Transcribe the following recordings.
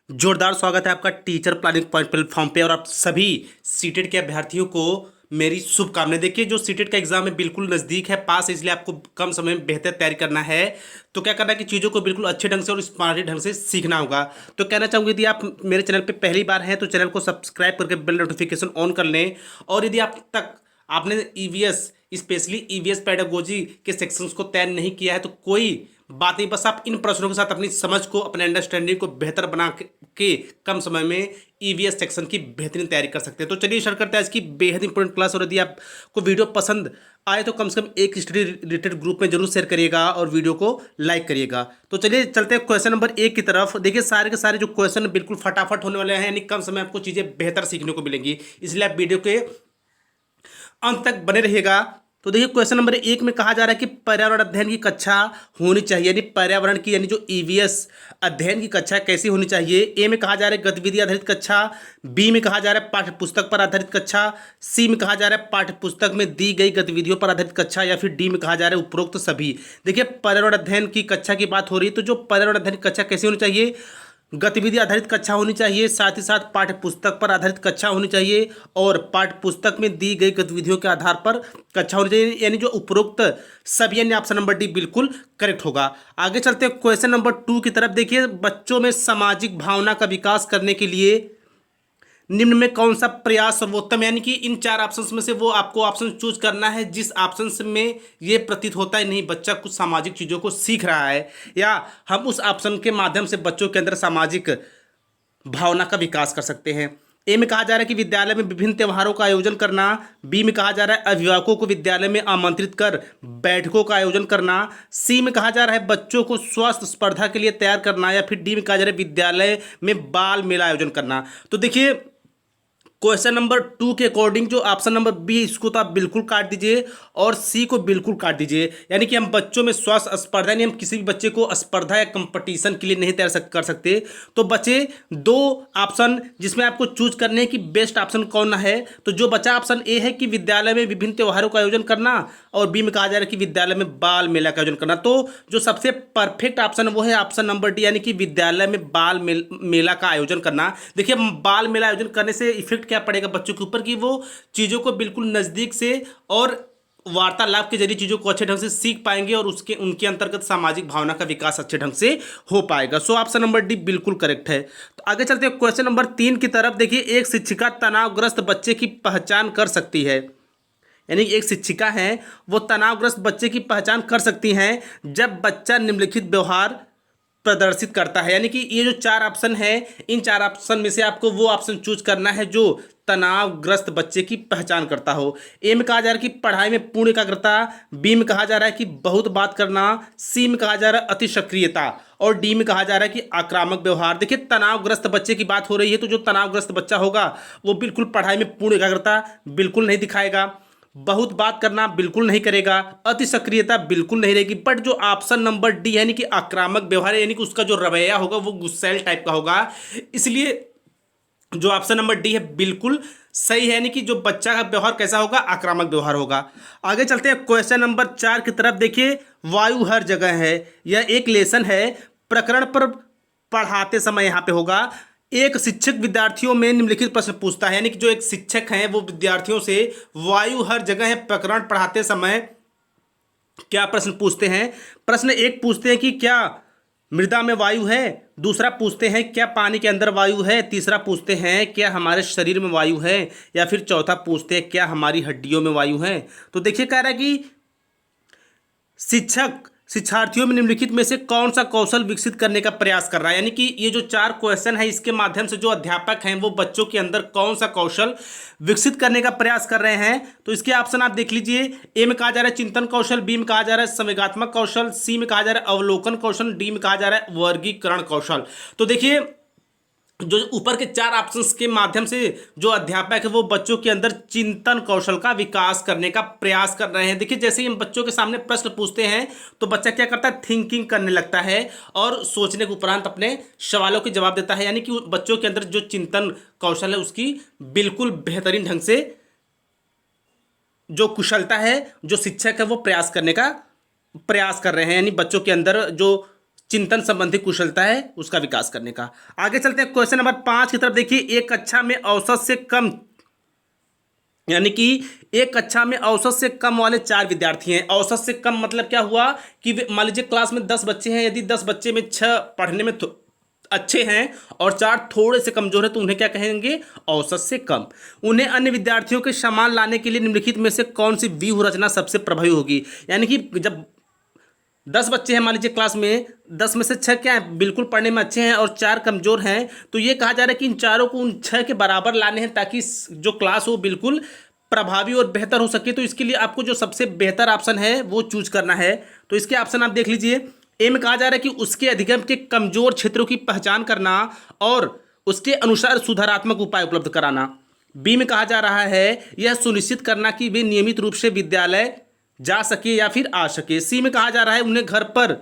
जोरदार स्वागत है आपका टीचर प्लानिंग पॉइंट प्लेटफॉर्म पे। और आप सभी सीटेट के अभ्यर्थियों को मेरी शुभकामनाएं। देखिए, जो सीटेट का एग्जाम है बिल्कुल नज़दीक है, पास है, इसलिए आपको कम समय में बेहतर तैयारी करना है। तो क्या करना है कि चीज़ों को बिल्कुल अच्छे ढंग से और स्मार्ट ढंग से सीखना होगा। तो कहना चाहूँगी, यदि आप मेरे चैनल पर पहली बार हैं तो चैनल को सब्सक्राइब करके बेल नोटिफिकेशन ऑन कर लें। और यदि आप तक आपने ईवीएस स्पेशली ईवीएस पेडागोजी के सेक्शंस को तैयार नहीं किया है तो कोई बात नहीं, बस आप इन प्रश्नों के साथ अपनी समझ को, अपने अंडरस्टैंडिंग को बेहतर बना के कम समय में ईवीएस सेक्शन की बेहतरीन तैयारी कर सकते हैं। तो चलिए स्टार्ट करते हैं आज की बेहद इंपॉर्टेंट क्लास। और यदि आपको वीडियो पसंद आए तो कम से कम एक स्टडी रिलेटेड ग्रुप में जरूर शेयर करिएगा और वीडियो को लाइक करिएगा। तो चलिए चलते हैं क्वेश्चन नंबर 1 की तरफ। देखिए, सारे के सारे जो क्वेश्चन बिल्कुल फटाफट होने वाले हैं, यानी कम समय आपको चीज़ें बेहतर सीखने को मिलेंगी, इसलिए आप वीडियो के अंत तक बने रहिएगा। तो देखिए, क्वेश्चन नंबर 1 में कहा जा रहा है कि पर्यावरण अध्ययन की कक्षा होनी चाहिए, यानी पर्यावरण की, यानी जो ईवीएस अध्ययन की कक्षा कैसी होनी चाहिए। ए में कहा जा रहा है गतिविधि आधारित कक्षा, बी में कहा जा रहा है पाठ्य पुस्तक पर आधारित कक्षा, सी में कहा जा रहा है पाठ्य पुस्तक में दी गई गतिविधियों पर आधारित कक्षा, या फिर डी में कहा जा रहा है उपरोक्त सभी। देखिए, पर्यावरण अध्ययन की कक्षा की बात हो रही है, तो जो पर्यावरण अध्ययन की कक्षा कैसी होनी चाहिए, गतिविधि आधारित कक्षा होनी चाहिए, साथ ही साथ पाठ्य पुस्तक पर आधारित कक्षा होनी चाहिए और पाठ्य पुस्तक में दी गई गतिविधियों के आधार पर कक्षा होनी चाहिए, यानी जो उपरोक्त सभी, यानी ऑप्शन नंबर डी बिल्कुल करेक्ट होगा। आगे चलते हैं क्वेश्चन नंबर 2 की तरफ। देखिए, बच्चों में सामाजिक भावना का विकास करने के लिए निम्न में कौन सा प्रयास सर्वोत्तम, यानी कि इन 4 ऑप्शंस में से वो आपको ऑप्शन चूज करना है जिस ऑप्शन में ये प्रतीत होता है नहीं बच्चा कुछ सामाजिक चीज़ों को सीख रहा है, या हम उस ऑप्शन के माध्यम से बच्चों के अंदर सामाजिक भावना का विकास कर सकते हैं। ए में कहा जा रहा है कि विद्यालय में विभिन्न त्योहारों का आयोजन करना, बी में कहा जा रहा है अभिभावकों को विद्यालय में आमंत्रित कर बैठकों का आयोजन करना, सी में कहा जा रहा है बच्चों को स्वस्थ स्पर्धा के लिए तैयार करना, या फिर डी में कहा जा रहा है विद्यालय में बाल मेला आयोजन करना। तो देखिए, क्वेश्चन नंबर 2 के अकॉर्डिंग जो ऑप्शन नंबर बी, इसको तो आप बिल्कुल काट दीजिए और सी को बिल्कुल काट दीजिए। यानी कि हम बच्चों में स्वास्थ्य स्पर्धा, यानी हम किसी भी बच्चे को स्पर्धा या कंपटीशन के लिए नहीं तैयार कर सकते। तो बचे 2 ऑप्शन जिसमें आपको चूज करने की बेस्ट ऑप्शन कौन है। तो जो बचा ऑप्शन ए है कि विद्यालय में विभिन्न त्योहारों का आयोजन करना, और बी में कहा जा रहा है कि विद्यालय में बाल मेला का आयोजन करना। तो जो सबसे परफेक्ट ऑप्शन है वो है ऑप्शन नंबर डी, यानी कि विद्यालय में बाल मेला का आयोजन करना। देखिए, बाल मेला आयोजन करने से इफेक्ट क्या पड़ेगा बच्चों के ऊपर कि वो चीज़ों को बिल्कुल नज़दीक से और वार्तालाप के जरिए चीज़ों को अच्छे ढंग से सीख पाएंगे और उसके उनके अंतर्गत सामाजिक भावना का विकास अच्छे ढंग से हो पाएगा। सो ऑप्शन नंबर डी बिल्कुल करेक्ट है। तो आगे चलते हैं क्वेश्चन नंबर 3 की तरफ। देखिए, एक शिक्षिका तनावग्रस्त बच्चे की पहचान कर सकती है, यानी एक शिक्षिका है वो तनावग्रस्त बच्चे की पहचान कर सकती हैं जब बच्चा निम्नलिखित व्यवहार प्रदर्शित करता है। यानी कि ये जो 4 ऑप्शन है, इन 4 ऑप्शन में से आपको वो ऑप्शन चूज करना है जो तनावग्रस्त बच्चे की पहचान करता हो। ए में कहा जा रहा है कि पढ़ाई में पूर्ण एकाग्रता, बी में कहा जा रहा है कि बहुत बात करना, सी में कहा जा रहा है अति सक्रियता, और डी में कहा जा रहा है कि आक्रामक व्यवहार। देखिए, तनावग्रस्त बच्चे की बात हो रही है, तो जो तनावग्रस्त बच्चा होगा वो बिल्कुल पढ़ाई में पूर्ण एकाग्रता बिल्कुल नहीं दिखाएगा, बहुत बात करना बिल्कुल नहीं करेगा, अति सक्रियता बिल्कुल नहीं रहेगी। बट जो ऑप्शन नंबर डी यानी कि आक्रामक व्यवहार, यानी कि उसका जो रवैया होगा वो गुस्सैल टाइप का होगा, इसलिए जो ऑप्शन नंबर डी है बिल्कुल सही है। यानी कि जो बच्चा का व्यवहार कैसा होगा, आक्रामक व्यवहार होगा। आगे चलते हैं क्वेश्चन नंबर 4 की तरफ। देखिए, वायु हर जगह है, यह एक लेसन है, प्रकरण पर पढ़ाते समय यहाँ पे होगा। एक शिक्षक विद्यार्थियों में निम्नलिखित प्रश्न पूछता है, यानी कि जो एक शिक्षक हैं वो विद्यार्थियों से वायु हर जगह है प्रकरण पढ़ाते समय क्या प्रश्न पूछते हैं। प्रश्न 1 पूछते हैं कि क्या मृदा में वायु है, दूसरा पूछते हैं क्या पानी के अंदर वायु है, तीसरा पूछते हैं क्या हमारे शरीर में वायु है, या फिर चौथा पूछते हैं क्या हमारी हड्डियों में वायु है। तो देखिए, कह रहा है कि शिक्षक शिक्षार्थियों में निम्नलिखित में से कौन सा कौशल विकसित करने का प्रयास कर रहा है। यानी कि ये जो 4 क्वेश्चन है इसके माध्यम से जो अध्यापक हैं वो बच्चों के अंदर कौन सा कौशल विकसित करने का प्रयास कर रहे हैं। तो इसके ऑप्शन आप देख लीजिए। ए में कहा जा रहा है चिंतन कौशल, बी में कहा जा रहा है संवेगात्मक कौशल, सी में कहा जा रहा है अवलोकन कौशल, डी में कहा जा रहा है वर्गीकरण कौशल। तो देखिए, जो ऊपर के 4 ऑप्शंस के माध्यम से जो अध्यापक है वो बच्चों के अंदर चिंतन कौशल का विकास करने का प्रयास कर रहे हैं। देखिए, जैसे ही हम बच्चों के सामने प्रश्न पूछते हैं तो बच्चा क्या करता है, थिंकिंग करने लगता है और सोचने के उपरांत अपने सवालों के जवाब देता है। यानी कि बच्चों के अंदर जो चिंतन कौशल है उसकी बिल्कुल बेहतरीन ढंग से जो कुशलता है जो शिक्षक है वो प्रयास करने का प्रयास कर रहे हैं। यानी बच्चों के अंदर जो चिंतन संबंधी कुशलता है उसका विकास करने का। आगे चलते हैं क्वेश्चन नंबर 5 की तरफ। देखिए, एक कक्षा में औसत से कम, यानी कि एक कक्षा में औसत से कम वाले 4 विद्यार्थी हैं। औसत से कम मतलब क्या हुआ कि मान लीजिए क्लास में 10 बच्चे हैं, यदि 10 बच्चे में 6 पढ़ने में अच्छे हैं और 4 थोड़े से कमजोर है तो उन्हें क्या कहेंगे, औसत से कम। उन्हें अन्य विद्यार्थियों के समान लाने के लिए निम्नलिखित में से कौन सी व्यूह रचना सबसे प्रभावी होगी। यानी कि जब 10 बच्चे हैं मान लीजिए क्लास में, 10 में से 6 क्या है, बिल्कुल पढ़ने में अच्छे हैं और 4 कमज़ोर हैं, तो ये कहा जा रहा है कि इन चारों को उन 6 के बराबर लाने हैं ताकि जो क्लास हो बिल्कुल प्रभावी और बेहतर हो सके। तो इसके लिए आपको जो सबसे बेहतर ऑप्शन है वो चूज करना है। तो इसके ऑप्शन आप देख लीजिए। ए में कहा जा रहा है कि उसके अधिगम के कमज़ोर क्षेत्रों की पहचान करना और उसके अनुसार सुधारात्मक उपाय उपलब्ध कराना। बी में कहा जा रहा है यह सुनिश्चित करना कि वे नियमित रूप से विद्यालय जा सके या फिर आ सके। सी में कहा जा रहा है उन्हें घर पर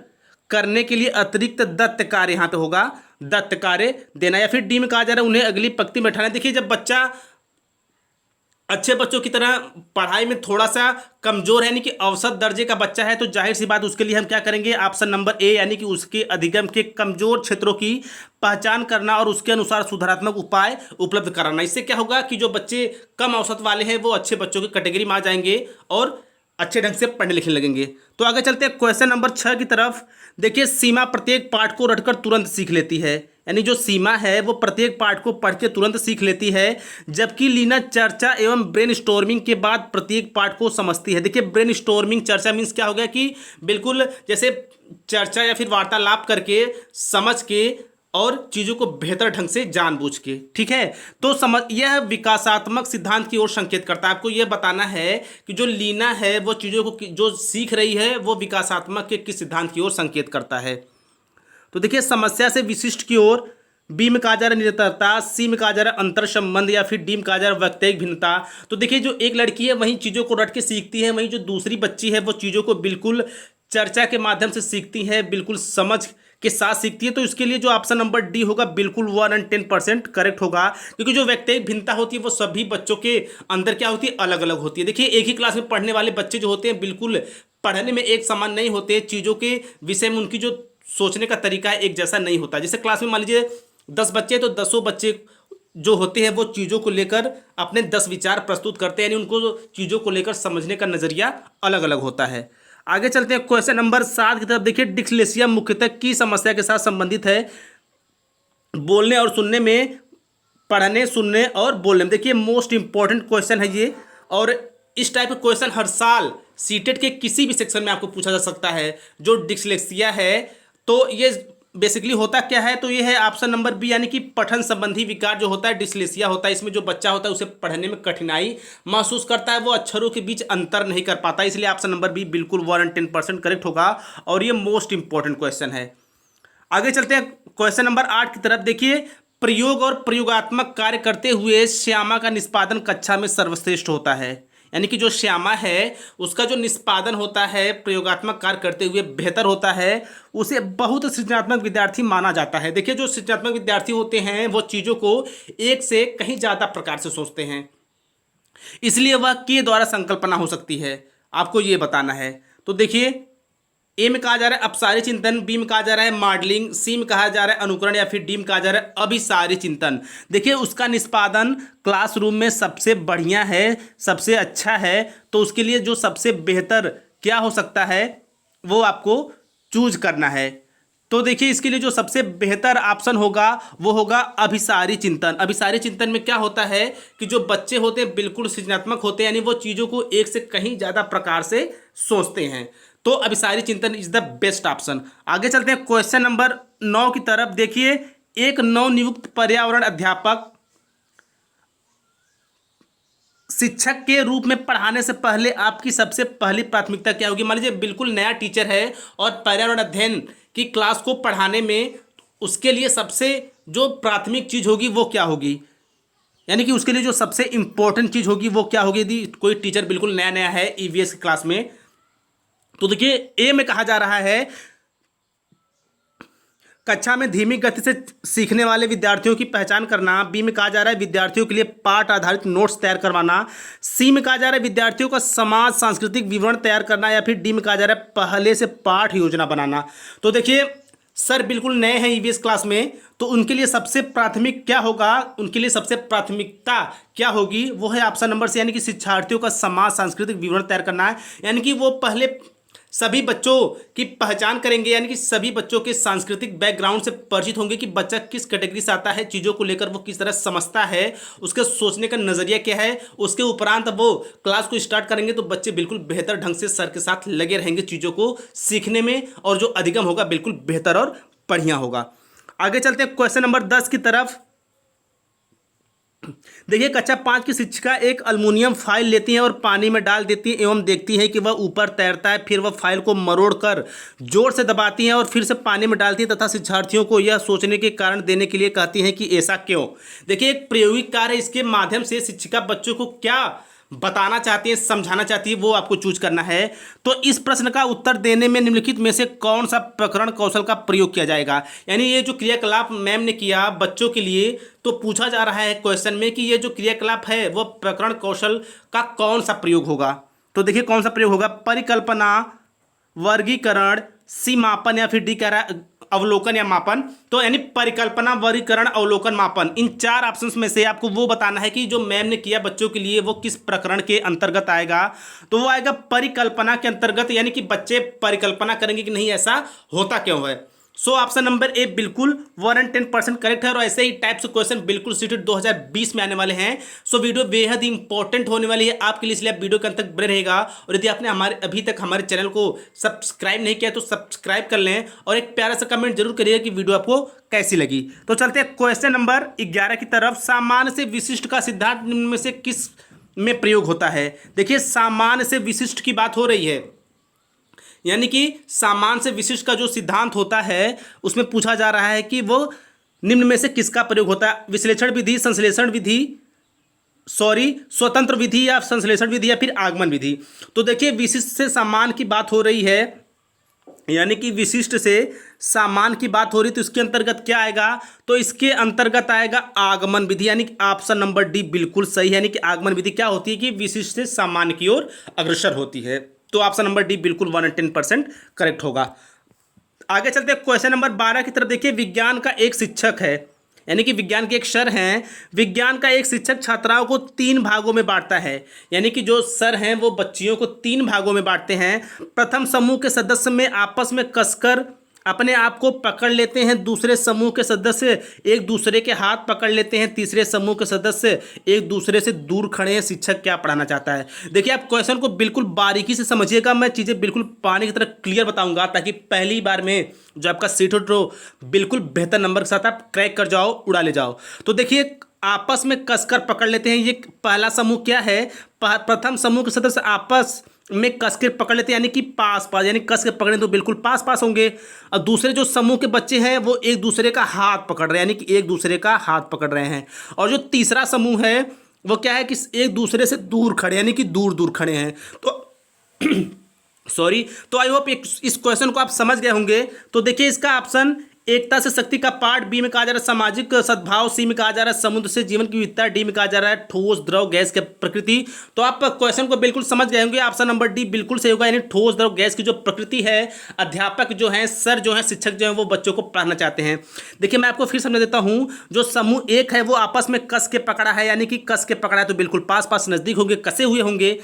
करने के लिए अतिरिक्त दत्त कार्य, यहाँ पे होगा दत्त कार्य देना। या फिर डी में कहा जा रहा है उन्हें अगली पंक्ति में बैठाना। देखिए, जब बच्चा अच्छे बच्चों की तरह पढ़ाई में थोड़ा सा कमजोर है, यानी कि औसत दर्जे का बच्चा है, तो जाहिर सी बात उसके लिए हम क्या करेंगे, ऑप्शन नंबर ए, यानी कि उसके अधिगम के कमजोर क्षेत्रों की पहचान करना और उसके अनुसार सुधारात्मक उपाय उपलब्ध कराना। इससे क्या होगा कि जो बच्चे कम औसत वाले हैं वो अच्छे बच्चों की कैटेगरी में आ जाएंगे और अच्छे ढंग से पढ़ने लिखने लगेंगे। तो आगे चलते हैं क्वेश्चन नंबर 6 की तरफ। देखिए, सीमा प्रत्येक पाठ को रटकर तुरंत सीख लेती है, यानी जो सीमा है वो प्रत्येक पाठ को पढ़ के तुरंत सीख लेती है, जबकि लीना चर्चा एवं ब्रेनस्टॉर्मिंग के बाद प्रत्येक पाठ को समझती है। देखिए, ब्रेनस्टॉर्मिंग चर्चा मीन्स क्या हो गया कि बिल्कुल जैसे चर्चा या फिर वार्तालाप करके, समझ के और चीज़ों को बेहतर ढंग से जानबूझ के, ठीक है। तो समझ, यह विकासात्मक सिद्धांत की ओर संकेत करता है। आपको यह बताना है कि जो लीना है वो चीज़ों को जो सीख रही है वो विकासात्मक के किस सिद्धांत की ओर संकेत करता है। तो देखिए, समस्या से विशिष्ट की ओर। बी में कहा जा रहा है निरंतरता, सी में कहा जा रहा है अंतर संबंध, या फिर डी में कहा जा रहा है वैयक्तिक भिन्नता। तो देखिए, जो एक लड़की है वही चीज़ों को रट के सीखती है, वहीं जो दूसरी बच्ची है वो चीज़ों को बिल्कुल चर्चा के माध्यम से सीखती है, बिल्कुल समझ के साथ सीखती है। तो इसके लिए जो ऑप्शन नंबर डी होगा बिल्कुल 110% करेक्ट होगा, क्योंकि जो वैयक्तिक भिन्नता होती है वो सभी बच्चों के अंदर क्या होती है, अलग अलग होती है। देखिए, एक ही क्लास में पढ़ने वाले बच्चे जो होते हैं बिल्कुल पढ़ने में एक समान नहीं होते, चीज़ों के विषय में उनकी जो सोचने का तरीका है एक जैसा नहीं होता। जैसे क्लास में मान लीजिए 10 बच्चे, तो 10 बच्चे जो होते हैं वो चीज़ों को लेकर अपने 10 विचार प्रस्तुत करते हैं, यानी उनको चीज़ों को लेकर समझने का नज़रिया अलग अलग होता है। आगे चलते हैं क्वेश्चन नंबर 7 की तरफ। देखिए, डिस्लेक्सिया मुख्यतः की समस्या के साथ संबंधित है, बोलने और सुनने में, पढ़ने, सुनने और बोलने में। देखिए, मोस्ट इंपॉर्टेंट क्वेश्चन है ये, और इस टाइप का क्वेश्चन हर साल सीटेट के किसी भी सेक्शन में आपको पूछा जा सकता है। जो डिस्लेक्सिया है तो ये बेसिकली होता क्या है, तो ये है ऑप्शन नंबर बी, यानी कि पठन संबंधी विकार जो होता है डिस्लेक्सिया होता है। इसमें जो बच्चा होता है उसे पढ़ने में कठिनाई महसूस करता है, वो अक्षरों के बीच अंतर नहीं कर पाता, इसलिए ऑप्शन नंबर बी बिल्कुल 110% करेक्ट होगा और ये मोस्ट इंपॉर्टेंट क्वेश्चन है। आगे चलते हैं क्वेश्चन नंबर 8 की तरफ। देखिए, प्रयोग और प्रयोगात्मक कार्य करते हुए श्यामा का निष्पादन कक्षा में सर्वश्रेष्ठ होता है, यानी कि जो श्यामा है उसका जो निष्पादन होता है प्रयोगात्मक कार्य करते हुए बेहतर होता है, उसे बहुत सृजनात्मक विद्यार्थी माना जाता है। देखिए, जो सृजनात्मक विद्यार्थी होते हैं वो चीज़ों को एक से कहीं ज़्यादा प्रकार से सोचते हैं, इसलिए वह के द्वारा संकल्पना हो सकती है, आपको ये बताना है। तो देखिए, ए में कहा जा रहा है अपसारी चिंतन, बी में कहा जा रहा है मॉडलिंग, सी में कहा जा रहा है अनुकरण, या फिर डी में कहा जा रहा है अभिसारी चिंतन। देखिए, उसका निष्पादन क्लासरूम में सबसे बढ़िया है, सबसे अच्छा है, तो उसके लिए जो सबसे बेहतर क्या हो सकता है वो आपको चूज करना है। तो देखिए, इसके लिए जो सबसे बेहतर ऑप्शन होगा वो होगा अभिसारी चिंतन। अभिसारी चिंतन में क्या होता है कि जो बच्चे होते हैं बिल्कुल सृजनात्मक होते हैं, यानी वो चीज़ों को एक से कहीं ज़्यादा प्रकार से सोचते हैं, तो अभिसारी चिंतन इज द बेस्ट ऑप्शन। आगे चलते हैं क्वेश्चन नंबर 9 की तरफ। देखिए, एक नवनियुक्त पर्यावरण अध्यापक शिक्षक के रूप में पढ़ाने से पहले आपकी सबसे पहली प्राथमिकता क्या होगी। मान लीजिए बिल्कुल नया टीचर है और पर्यावरण अध्ययन की क्लास को पढ़ाने में उसके लिए सबसे जो प्राथमिक चीज़ होगी वो क्या होगी, यानी कि उसके लिए जो सबसे इंपॉर्टेंट चीज़ होगी वो क्या होगी यदि कोई टीचर बिल्कुल नया नया है ईवीएस की क्लास में। तो देखिए, ए में कहा जा रहा है कक्षा में धीमी गति से सीखने वाले विद्यार्थियों की पहचान करना, बी में कहा जा रहा है विद्यार्थियों के लिए पाठ आधारित नोट्स तैयार करवाना, सी में कहा जा रहा है विद्यार्थियों का समाज सांस्कृतिक विवरण तैयार करना, या फिर डी में कहा जा रहा है पहले से पाठ योजना बनाना। तो देखिए, सर बिल्कुल नए हैं ईवीएस क्लास में, तो उनके लिए सबसे प्राथमिक क्या होगा, उनके लिए सबसे प्राथमिकता क्या होगी, वो है ऑप्शन नंबर से, यानी कि शिक्षार्थियों का समाज सांस्कृतिक विवरण तैयार करना है। यानी कि वो पहले सभी बच्चों की पहचान करेंगे, यानी कि सभी बच्चों के सांस्कृतिक बैकग्राउंड से परिचित होंगे कि बच्चा किस कैटेगरी से आता है, चीज़ों को लेकर वो किस तरह समझता है, उसके सोचने का नज़रिया क्या है। उसके उपरांत वो क्लास को स्टार्ट करेंगे तो बच्चे बिल्कुल बेहतर ढंग से सर के साथ लगे रहेंगे चीज़ों को सीखने में, और जो अधिगम होगा बिल्कुल बेहतर और बढ़िया होगा। आगे चलते हैं क्वेश्चन नंबर 10 की तरफ। देखिए, कक्षा 5 की शिक्षिका एक अल्मुनियम फाइल लेती हैं और पानी में डाल देती है एवं देखती है कि वह ऊपर तैरता है। फिर वह फाइल को मरोड़कर जोर से दबाती हैं और फिर से पानी में डालती है तथा शिक्षार्थियों को यह सोचने के कारण देने के लिए कहती हैं कि ऐसा क्यों। देखिए, एक प्रायोगिक कार्य, इसके माध्यम से शिक्षिका बच्चों को क्या बताना चाहती है, समझाना चाहती है, वो आपको चूज करना है। तो इस प्रश्न का उत्तर देने में निम्नलिखित में से कौन सा प्रकरण कौशल का प्रयोग किया जाएगा। यानी ये जो क्रियाकलाप मैम ने किया बच्चों के लिए, तो पूछा जा रहा है क्वेश्चन में कि ये जो क्रियाकलाप है वो प्रकरण कौशल का कौन सा प्रयोग होगा। तो देखिए कौन सा प्रयोग होगा, परिकल्पना, वर्गीकरण, सीमापन, या फिर डी कह रहा है अवलोकन या मापन। तो यानी परिकल्पना, वर्गीकरण, अवलोकन, मापन, इन 4 ऑप्शंस में से आपको वो बताना है कि जो मैम ने किया बच्चों के लिए वो किस प्रकरण के अंतर्गत आएगा। तो वो आएगा परिकल्पना के अंतर्गत, यानी कि बच्चे परिकल्पना करेंगे कि नहीं ऐसा होता क्यों है। सो ऑप्शन नंबर ए बिल्कुल 110% करेक्ट है। और ऐसे ही टाइप से क्वेश्चन बिल्कुल सीटेड 2020 में आने वाले हैं। सो वीडियो बेहद ही इंपॉर्टेंट होने वाली है आपके लिए, इसलिए आप वीडियो के अंत तक बने रहेगा। और यदि आपने अभी तक हमारे चैनल को सब्सक्राइब नहीं किया तो सब्सक्राइब कर लें, और एक प्यारा सा कमेंट जरूर करिएगा कि वीडियो आपको कैसी लगी। तो चलते हैं क्वेश्चन नंबर 11 की तरफ। सामान्य से विशिष्ट का सिद्धांत निम्न में से किस में प्रयोग होता है। देखिए, सामान्य से विशिष्ट की बात हो रही है, यानी कि सामान्य से विशिष्ट का जो सिद्धांत होता है उसमें पूछा जा रहा है कि वो निम्न में से किसका प्रयोग होता है। विश्लेषण विधि, संश्लेषण विधि, स्वतंत्र विधि या संश्लेषण विधि, या फिर आगमन विधि। तो देखिए, विशिष्ट से सामान्य की बात हो रही है, यानी कि विशिष्ट से सामान्य की बात हो रही, तो इसके अंतर्गत क्या आएगा, तो इसके अंतर्गत आएगा आगमन विधि, यानी कि ऑप्शन नंबर डी बिल्कुल सही है। यानी कि आगमन विधि क्या होती है कि विशिष्ट से सामान्य की ओर अग्रसर होती है। तो ऑप्शन नंबर डी बिल्कुल 110% करेक्ट होगा। आगे चलते हैं क्वेश्चन नंबर 12 की तरफ। देखिए, विज्ञान का एक शिक्षक है, यानी कि विज्ञान के एक सर हैं। विज्ञान का एक शिक्षक छात्राओं को 3 भागों में बांटता है, यानी कि जो सर हैं वो बच्चियों को 3 भागों में बांटते हैं। प्रथम समूह के सदस्य में आपस में कसकर अपने आप को पकड़ लेते हैं, दूसरे समूह के सदस्य एक दूसरे के हाथ पकड़ लेते हैं, तीसरे समूह के सदस्य एक दूसरे से दूर खड़े हैं। शिक्षक क्या पढ़ाना चाहता है। देखिए, आप क्वेश्चन को बिल्कुल बारीकी से समझिएगा, मैं चीज़ें बिल्कुल पानी की तरह क्लियर बताऊंगा, ताकि पहली बार में जो आपका सीट हो बिल्कुल बेहतर नंबर के साथ आप क्रैक कर जाओ, उड़ा ले जाओ। तो देखिए, आपस में कसकर पकड़ लेते हैं, ये पहला समूह क्या है, प्रथम समूह के सदस्य आपस में कस के पकड़ लेते हैं, यानी कि पास पास, यानी कस के पकड़े तो बिल्कुल पास पास होंगे। और दूसरे जो समूह के बच्चे हैं वो एक दूसरे का हाथ पकड़ रहे हैं, यानी कि एक दूसरे का हाथ पकड़ रहे हैं। और जो तीसरा समूह है वो क्या है कि एक दूसरे से दूर खड़े, यानी कि दूर दूर खड़े हैं। तो सॉरी, तो आई होप इस क्वेश्चन को आप समझ गए होंगे। तो देखिए, इसका ऑप्शन एकता से शक्ति का पार्ट, बी में कहा जा रहा है सामाजिक सद्भाव, सी में कहा जा रहा है समुद्र से जीवन की विविधता, डी में कहा जा रहा है ठोस द्रव गैस की प्रकृति। तो आप क्वेश्चन को बिल्कुल समझ गए होंगे, ऑप्शन नंबर डी बिल्कुल सही होगा। यानी ठोस द्रव गैस की जो प्रकृति है, अध्यापक जो हैं, सर जो हैं, शिक्षक जो हैं, वो बच्चों को पढ़ाना चाहते हैं। देखिए, मैं आपको फिर समझ देता हूँ। जो समूह एक है वो आपस में कस के पकड़ा है, यानी कि कस के पकड़ा है तो बिल्कुल पास पास नजदीक होंगे, कसे हुए होंगे,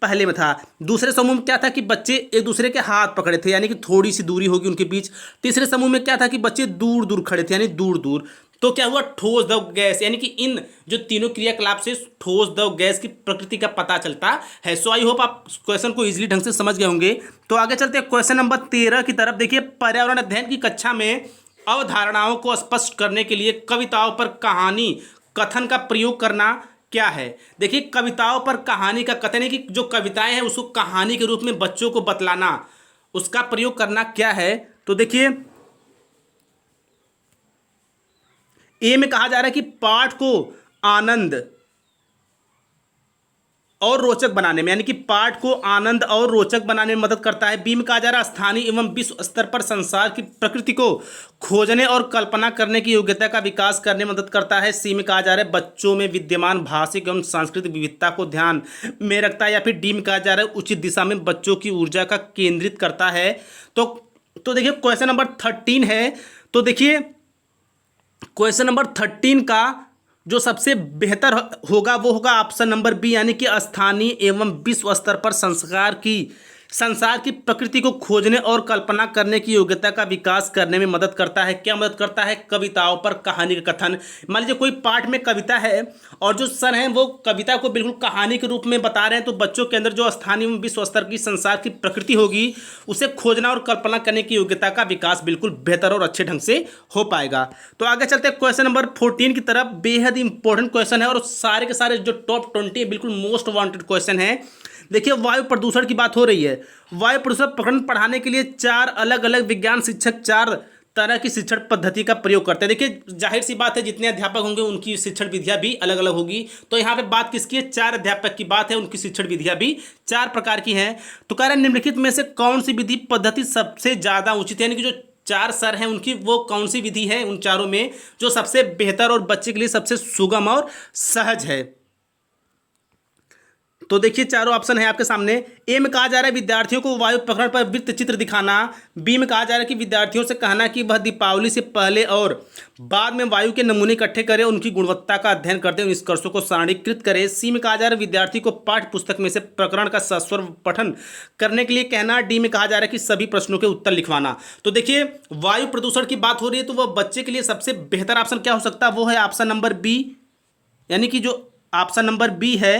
पहले में था। दूसरे समूह में क्या था कि बच्चे एक दूसरे के हाथ पकड़े थे, यानी कि थोड़ी सी दूरी होगी उनके बीच। तीसरे समूह में क्या था कि बच्चे दूर दूर खड़े थे, यानी दूर दूर। तो क्या हुआ, ठोस द्रव गैस, यानी कि इन जो तीनों क्रियाकलाप से ठोस द्रव गैस की प्रकृति का पता चलता है। सो आई होप आप क्वेश्चन को इजीली ढंग से समझ गए होंगे। तो आगे चलते हैं क्वेश्चन नंबर 13 की तरफ। देखिए, पर्यावरण अध्ययन की कक्षा में अवधारणाओं को स्पष्ट करने के लिए कविताओं पर कहानी कथन का प्रयोग करना क्या है। देखिए, कविताओं पर कहानी का कथन है कि जो कविताएं हैं उसको कहानी के रूप में बच्चों को बतलाना, उसका प्रयोग करना क्या है। तो देखिए, ए में कहा जा रहा है कि पाठ को आनंद और रोचक बनाने में, यानी कि पाठ को आनंद और रोचक बनाने में मदद करता है। बी में कहा जा रहा है स्थानीय एवं विश्व स्तर पर संसार की प्रकृति को खोजने और कल्पना करने की योग्यता का विकास करने में मदद करता है। सी में कहा जा रहा है बच्चों में विद्यमान भाषिक एवं सांस्कृतिक विविधता को ध्यान में रखता है। या फिर डी में कहा जा रहा है उचित दिशा में बच्चों की ऊर्जा का केंद्रित करता है। तो तो देखिए क्वेश्चन नंबर 13 है। तो देखिए क्वेश्चन नंबर 13 का जो सबसे बेहतर होगा वो होगा ऑप्शन नंबर बी, यानी कि स्थानीय एवं विश्व स्तर पर संसार की प्रकृति को खोजने और कल्पना करने की योग्यता का विकास करने में मदद करता है। क्या मदद करता है? कविताओं पर कहानी का कथन। मान लीजिए कोई पाठ में कविता है और जो सर हैं वो कविता को बिल्कुल कहानी के रूप में बता रहे हैं, तो बच्चों के अंदर जो स्थानीय एवं विश्व स्तर की संसार की प्रकृति होगी उसे खोजना और कल्पना करने की योग्यता का विकास बिल्कुल बेहतर और अच्छे ढंग से हो पाएगा। तो आगे चलते हैं क्वेश्चन नंबर 14 की तरफ। बेहद इंपॉर्टेंट क्वेश्चन है और सारे के सारे जो टॉप 20 बिल्कुल मोस्ट वांटेड क्वेश्चन है। देखिए वायु प्रदूषण की बात हो रही है। वायु प्रदूषण प्रकरण पढ़ाने के लिए 4 अलग अलग विज्ञान शिक्षक 4 तरह की शिक्षण पद्धति का प्रयोग करते हैं। देखिए जाहिर सी बात है, जितने अध्यापक होंगे उनकी शिक्षण विधियां भी अलग अलग होगी। तो यहाँ पे बात किसकी है? 4 अध्यापक की बात है, उनकी शिक्षण विधियां भी 4 प्रकार की हैं। तो कह रहे हैं निम्नलिखित में से कौन सी विधि पद्धति सबसे ज़्यादा उचित है, यानी कि जो 4 सर हैं उनकी वो कौन सी विधि है उन चारों में जो सबसे बेहतर और बच्चे के लिए सबसे सुगम और सहज है। तो देखिए चारों ऑप्शन है आपके सामने। ए में कहा जा रहा है विद्यार्थियों को वायु प्रकरण पर वृत्त चित्र दिखाना। बी में कहा जा रहा है कि विद्यार्थियों से कहना कि वह दीपावली से पहले और बाद में वायु के नमूने इकट्ठे करें, उनकी गुणवत्ता का अध्ययन करते हैं, निष्कर्षों को सारणीकृत करें। सी में कहा जा रहा है विद्यार्थी को पाठ्य पुस्तक में से प्रकरण का सस्वर पठन करने के लिए कहना। डी में कहा जा रहा है कि सभी प्रश्नों के उत्तर लिखवाना। तो देखिए वायु प्रदूषण की बात हो रही है तो वह बच्चे के लिए सबसे बेहतर ऑप्शन क्या हो सकता है? वो है ऑप्शन नंबर बी, यानी कि जो ऑप्शन नंबर बी है,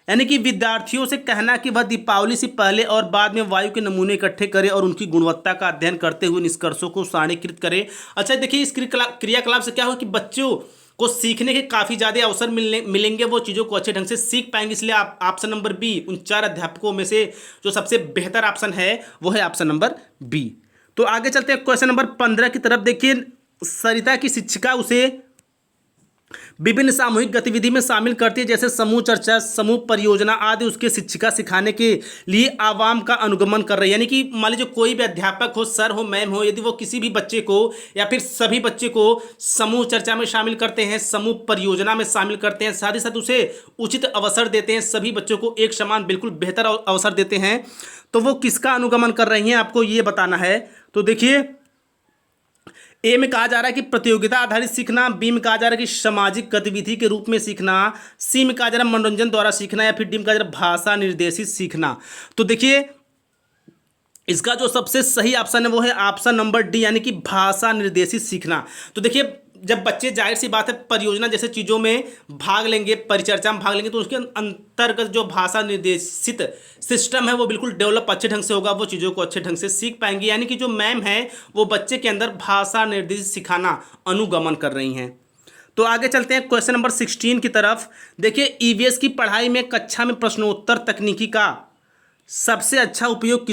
यानी कि विद्यार्थियों से कहना कि वह दीपावली से पहले और बाद में वायु के नमूने इकट्ठे करें और उनकी गुणवत्ता का अध्ययन करते हुए निष्कर्षों को सारणीकृत करें। अच्छा देखिए इस क्रियाकलाप से क्या हो कि बच्चों को सीखने के काफ़ी ज़्यादा अवसर मिलेंगे, वो चीज़ों को अच्छे ढंग से सीख पाएंगे। इसलिए आप ऑप्शन नंबर बी उन 4 अध्यापकों में से जो सबसे बेहतर ऑप्शन है वो है ऑप्शन नंबर बी। तो आगे चलते हैं क्वेश्चन नंबर 15 की तरफ। देखिए सरिता की शिक्षिका उसे विभिन्न सामूहिक गतिविधि में शामिल करती है, जैसे समूह चर्चा, समूह परियोजना आदि। उसके शिक्षिका सिखाने के लिए आवाम का अनुगमन कर रही है, यानी कि मान लीजिए कोई भी अध्यापक हो, सर हो, मैम हो, यदि वो किसी भी बच्चे को या फिर सभी बच्चे को समूह चर्चा में शामिल करते हैं, समूह परियोजना में शामिल करते हैं, साथ ही साथ उसे उचित अवसर देते हैं, सभी बच्चों को एक समान बिल्कुल बेहतर अवसर देते हैं, तो वो किसका अनुगमन कर रही हैं आपको ये बताना है। तो देखिए ए में कहा जा रहा है कि प्रतियोगिता आधारित सीखना। बी में कहा जा रहा है कि सामाजिक गतिविधि के रूप में सीखना। सी में कहा जा रहा है मनोरंजन द्वारा सीखना, या फिर डी में कहा जा रहा है भाषा निर्देशित सीखना। तो देखिए इसका जो सबसे सही ऑप्शन है वो है ऑप्शन नंबर डी, यानी कि भाषा निर्देशित सीखना। तो देखिए जब बच्चे जाहिर सी बात है परियोजना जैसे चीज़ों में भाग लेंगे, परिचर्चा में भाग लेंगे, तो उसके अंतर्गत जो भाषा निर्देशित सिस्टम है वो बिल्कुल डेवलप अच्छे ढंग से होगा, वो चीज़ों को अच्छे ढंग से सीख पाएंगे। यानी कि जो मैम है वो बच्चे के अंदर भाषा निर्देशित सिखाना अनुगमन कर रही हैं। तो आगे चलते हैं क्वेश्चन नंबर 16 की तरफ। देखिए ईवीएस की पढ़ाई में कक्षा में प्रश्नोत्तर तकनीकी का सबसे अच्छा उपयोग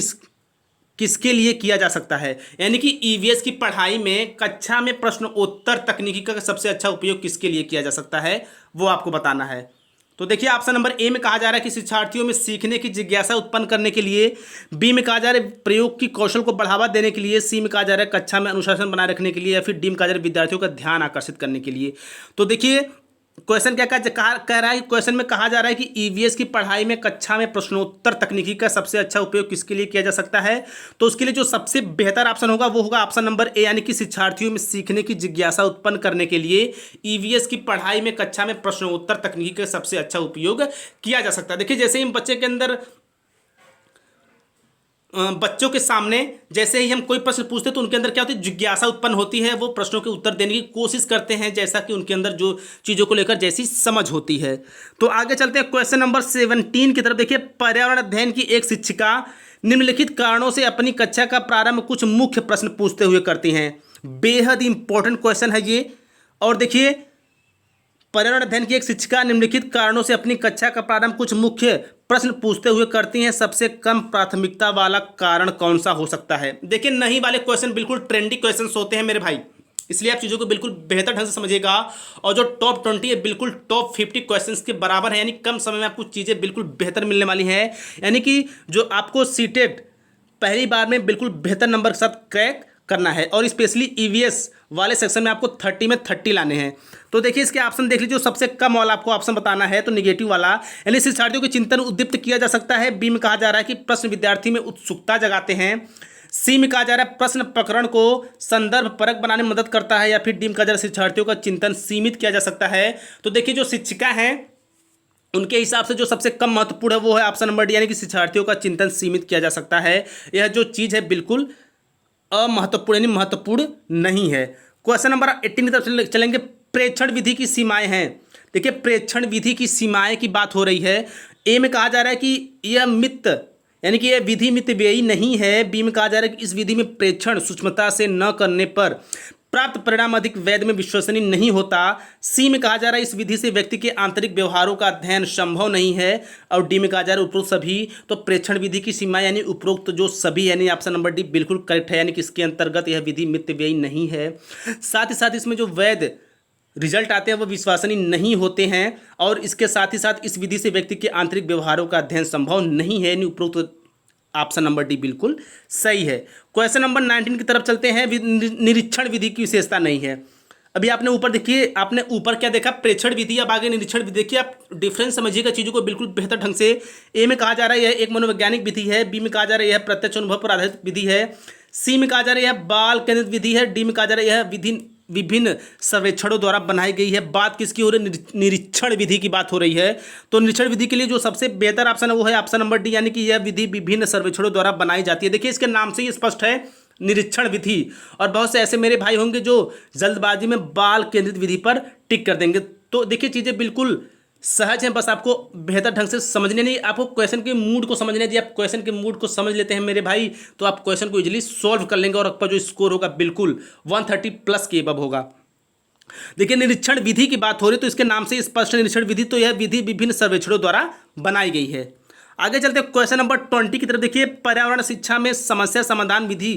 किसके लिए किया जा सकता है, यानी कि ईवीएस की पढ़ाई में कक्षा में प्रश्नोत्तर तकनीकी का सबसे अच्छा उपयोग किसके लिए किया जा सकता है वो आपको बताना है। तो देखिए ऑप्शन नंबर ए में कहा जा रहा है कि शिक्षार्थियों में सीखने की जिज्ञासा उत्पन्न करने के लिए। बी में कहा जा रहा है प्रयोग की कौशल को बढ़ावा देने के लिए। सी में कहा जा रहा है कक्षा में अनुशासन बनाए रखने के लिए, या फिर डी में कहा जा रहा है विद्यार्थियों का ध्यान आकर्षित करने के लिए। तो देखिए क्वेश्चन क्या कह रहा है, क्वेश्चन में कहा जा रहा है कि ईवीएस की पढ़ाई में कक्षा में प्रश्नोत्तर तकनीकी का सबसे अच्छा उपयोग किसके लिए किया जा सकता है। तो उसके लिए जो सबसे बेहतर ऑप्शन होगा वो होगा ऑप्शन नंबर ए, यानी कि शिक्षार्थियों में सीखने की जिज्ञासा उत्पन्न करने के लिए ईवीएस की पढ़ाई में कक्षा में प्रश्नोत्तर तकनीकी का सबसे अच्छा उपयोग किया जा सकता है। देखिए जैसे ही बच्चे के अंदर बच्चों के सामने जैसे ही हम कोई प्रश्न पूछते हैं तो उनके अंदर क्या होती है, जिज्ञासा उत्पन्न होती है, वो प्रश्नों के उत्तर देने की कोशिश करते हैं, जैसा कि उनके अंदर जो चीज़ों को लेकर जैसी समझ होती है। तो आगे चलते हैं क्वेश्चन नंबर 17 की तरफ। देखिए पर्यावरण अध्ययन की एक शिक्षिका निम्नलिखित कारणों से अपनी कक्षा का प्रारंभ कुछ मुख्य प्रश्न पूछते हुए करती हैं। बेहद इंपॉर्टेंट क्वेश्चन है ये। और देखिए पर्यावरण अध्ययन की एक शिक्षिका निम्नलिखित कारणों से अपनी कक्षा का प्रारंभ कुछ मुख्य प्रश्न पूछते हुए करती हैं। सबसे कम प्राथमिकता वाला कारण कौन सा हो सकता है। देखिए नहीं वाले क्वेश्चन बिल्कुल ट्रेंडी क्वेश्चंस होते हैं मेरे भाई, इसलिए आप चीज़ों को बिल्कुल बेहतर ढंग से समझिएगा। और जो टॉप 20 है बिल्कुल टॉप 50 क्वेश्चंस के बराबर है, यानी कम समय में आपको चीज़ें बिल्कुल बेहतर मिलने वाली हैं। यानी कि जो आपको सीटेट पहली बार में बिल्कुल बेहतर नंबर के साथ क्रैक करना है, और स्पेशली ईवीएस वाले सेक्शन में आपको 30 में 30 लाने हैं। तो देखिए इसके ऑप्शन देख लीजिए, जो सबसे कम वाला आपको ऑप्शन बताना है तो निगेटिव वाला, यानी शिक्षार्थियों के चिंतन उद्दीप्त किया जा सकता है। बी में कहा जा रहा है कि प्रश्न विद्यार्थी में उत्सुकता जगाते हैं। सी में कहा जा रहा है प्रश्न प्रकरण को संदर्भ परक बनाने में मदद करता है, या फिर डी में कहा जा रहा है शिक्षार्थियों का चिंतन सीमित किया जा सकता है। तो देखिए जो शिक्षिका हैं उनके हिसाब से जो सबसे कम महत्वपूर्ण है वो है ऑप्शन नंबर डी, यानी कि शिक्षार्थियों का चिंतन सीमित किया जा सकता है। यह जो चीज़ है बिल्कुल अमहत्वपूर्ण यानी महत्वपूर्ण नहीं है। क्वेश्चन नंबर 18 की तरफ चलेंगे। प्रेक्षण विधि की सीमाएं हैं। देखिए प्रेक्षण विधि की सीमाएं की बात हो रही है। ए में कहा जा रहा है कि यह मित यानी कि यह विधि मितव्ययी नहीं है। बी में कहा जा रहा है कि इस विधि में प्रेक्षण सूक्ष्मता से न करने पर प्राप्त परिणाम अधिक वैध में विश्वसनीय नहीं होता। सी में कहा जा रहा है इस विधि से व्यक्ति के आंतरिक व्यवहारों का अध्ययन संभव नहीं है। और डी में कहा जा रहा है उपरोक्त सभी। तो प्रेक्षण विधि की सीमा यानी उपरोक्त जो सभी यानी ऑप्शन नंबर डी बिल्कुल करेक्ट है, यानी कि इसके अंतर्गत यह विधि मितव्ययी नहीं है। साथ ही साथ इसमें जो वैध रिजल्ट आते हैं वो विश्वसनीय नहीं होते हैं, और इसके साथ ही साथ इस विधि से व्यक्ति के आंतरिक व्यवहारों का अध्ययन संभव नहीं है, यानी उपरोक्त ऑप्शन नंबर डी बिल्कुल सही है। क्वेश्चन नंबर 19 की तरफ चलते हैं। निरीक्षण विधि की विशेषता नहीं है। अभी आपने ऊपर देखिए, आपने ऊपर क्या देखा, प्रेक्षण विधि, अब आगे निरीक्षण विधि। देखिए आप डिफरेंस समझिएगा चीज़ों को बिल्कुल बेहतर ढंग से। ए में कहा जा रहा है यह एक मनोवैज्ञानिक विधि है। बी में कहा जा रहा है यह प्रत्यक्ष अनुभव पर आधारित विधि है। सी में कहा जा रहा है यह बाल केंद्रित विधि है। डी में कहा जा रहा है यह विधि विभिन्न सर्वेक्षणों द्वारा बनाई गई है। बात किसकी हो रही है, निरीक्षण विधि की बात हो रही है। तो निरीक्षण विधि के लिए जो सबसे बेहतर ऑप्शन है वो है ऑप्शन नंबर डी, यानी कि यह विधि विभिन्न सर्वेक्षणों द्वारा बनाई जाती है। देखिए इसके नाम से ही स्पष्ट है निरीक्षण विधि। और बहुत से ऐसे मेरे भाई होंगे जो जल्दबाजी में बाल केंद्रित विधि पर टिक कर देंगे। तो देखिए चीज़ें बिल्कुल सहज हैं, बस आपको बेहतर ढंग से समझने नहीं, आपको क्वेश्चन के मूड को समझने। यदि आप क्वेश्चन के मूड को समझ लेते हैं मेरे भाई, तो आप क्वेश्चन को इजीली सॉल्व कर लेंगे और आपका जो स्कोर होगा बिल्कुल 130 प्लस के अबव होगा। देखिए निरीक्षण विधि की बात हो रही है तो इसके नाम से स्पष्ट निरीक्षण विधि, तो यह विधि विभिन्न सर्वेक्षणों द्वारा बनाई गई है। आगे चलते हैं क्वेश्चन नंबर 20 की तरफ। देखिए पर्यावरण शिक्षा में समस्या समाधान विधि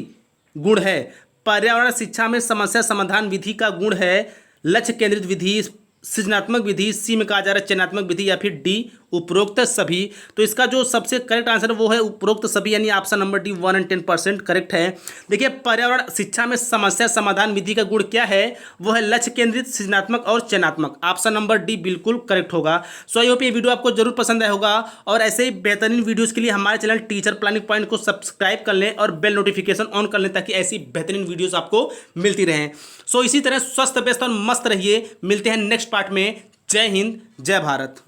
गुण है। पर्यावरण शिक्षा में समस्या समाधान विधि का गुण है लक्ष्य केंद्रित विधि, सृजनात्मक विधि। सी में कहा जा रहा है चयनात्मक विधि, या फिर डी उपरोक्त सभी। तो इसका जो सबसे करेक्ट आंसर है वो है उपरोक्त सभी, यानी ऑप्शन नंबर डी 110% करेक्ट है। देखिए पर्यावरण शिक्षा में समस्या समाधान विधि का गुण क्या है, वो है लक्ष्य केंद्रित, सृजनात्मक और चयनात्मक। ऑप्शन नंबर डी बिल्कुल करेक्ट होगा। सो आई होप ये वीडियो आपको जरूर पसंद आया होगा, और ऐसे ही बेहतरीन वीडियोज़ के लिए हमारे चैनल टीचर प्लानिंग पॉइंट को सब्सक्राइब कर लें और बेल नोटिफिकेशन ऑन कर लें, ताकि ऐसी बेहतरीन वीडियोज़ आपको मिलती रहें। सो इसी तरह स्वस्थ व्यस्त और मस्त रहिए। मिलते हैं नेक्स्ट पार्ट में। जय हिंद, जय भारत।